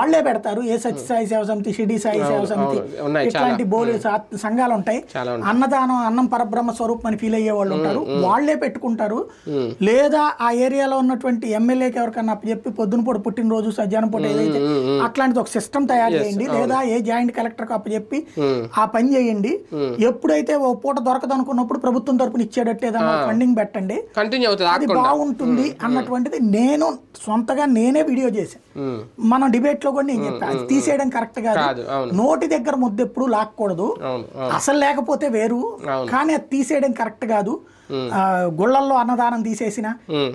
వాళ్ళే పెడతారు. ఏ సత్యసాయి సేవ సమితి, షిరిడి సాయి సేవ సమితి, ఇట్లాంటి బోలు సంఘాలు ఉంటాయి. అన్నదానం, అన్నం పరబ్రహ్మ స్వరూపం అని ఫీల్ అయ్యే వాళ్ళు ఉంటారు, వాళ్లే పెట్టుకుంటారు. లేదా ఆ ఏరియాలో ఉన్నటువంటి ఎమ్మెల్యేకి ఎవరికన్నా చెప్పి పొద్దునపూట పుట్టినరోజు, సజ్జానం పూట ఏదైతే అట్లాంటిది ఒక సిస్టమ్ తయారు చేయండి. లేదా ఏ జాయింట్ కలెక్టర్ కు అప్పచెప్పి ఆ పని చేయండి. ఎప్పుడైతే ఓ పూట దొరకదు అనుకున్నప్పుడు ప్రభుత్వం తరపున ఇచ్చేటట్టు ఏదైనా ఫండింగ్ పెట్టండి, అది బాగుంటుంది అన్నటువంటిది నేను సొంతగా నేనే వీడియో చేశాను. మనం డిబేట్ లో కూడా నేను చెప్పాను, తీసేయడం కరెక్ట్ కాదు, నోటి దగ్గర ముద్ద ఎప్పుడు లాక్కూడదు, అసలు లేకపోతే వేరు, కానీ అది తీసేయడం కరెక్ట్ కాదు. గుళ్ళల్లో అన్నదానం తీసేసిన,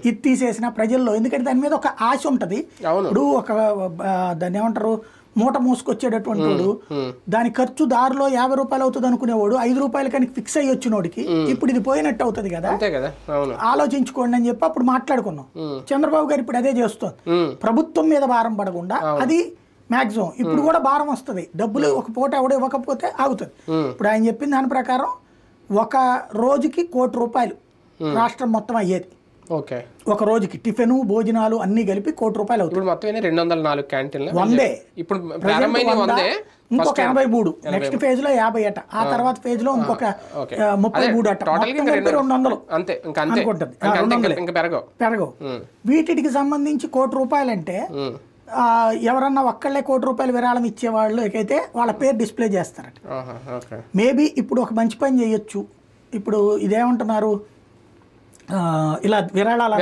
ఇది తీసేసిన ప్రజల్లో, ఎందుకంటే దాని మీద ఒక ఆశ ఉంటది. ఇప్పుడు ఒక దాన్ని ఏమంటారు, మూట మూసుకొచ్చేటటువంటి వాడు దాని ఖర్చు దారిలో 50 రూపాయలు అవుతుంది అనుకునేవాడు 5 రూపాయలు కానీ ఫిక్స్ అయ్యి వచ్చినోడికి ఇప్పుడు ఇది పోయినట్టు అవుతుంది కదా, ఆలోచించుకోండి అని చెప్పి అప్పుడు మాట్లాడుకున్నాం. చంద్రబాబు గారు ఇప్పుడు అదే చేస్తుంది, ప్రభుత్వం మీద భారం పడకుండా అది మాక్సిమం ఇప్పుడు కూడా భారం వస్తుంది. డబ్బులు ఒక పూట ఎవడో ఇవ్వకపోతే ఆగుతుంది. ఇప్పుడు ఆయన చెప్పిన దాని ప్రకారం ఒక రోజుకి ₹1,00,00,000 రాష్ట్రం మొత్తం అయ్యేది. ఒక రోజుకి టిఫిన్ భోజనాలు అన్ని కలిపి ₹1,00,00,000 అవుతుంది. మొత్తం 204 క్యాంటీన్లు 100, ఇప్పుడు ఇంకొక 83, నెక్స్ట్ ఫేజ్ లో 50 అట, ఆ తర్వాత ఫేజ్ లో ఇంకొక 33 అట, 200 అనుకుంటుంది, పెరగవు. వీటికి సంబంధించి ₹1,00,00,000 అంటే ఎవరన్నా ఒక్కళ్ళే ₹1,00,00,000 విరాళం ఇచ్చే వాళ్ళు అయితే వాళ్ళ పేరు డిస్ప్లే చేస్తారట. మేబీ ఇప్పుడు ఒక మంచి పని చేయొచ్చు. ఇప్పుడు ఇదేమంటున్నారు, ఇలా విరాళాలు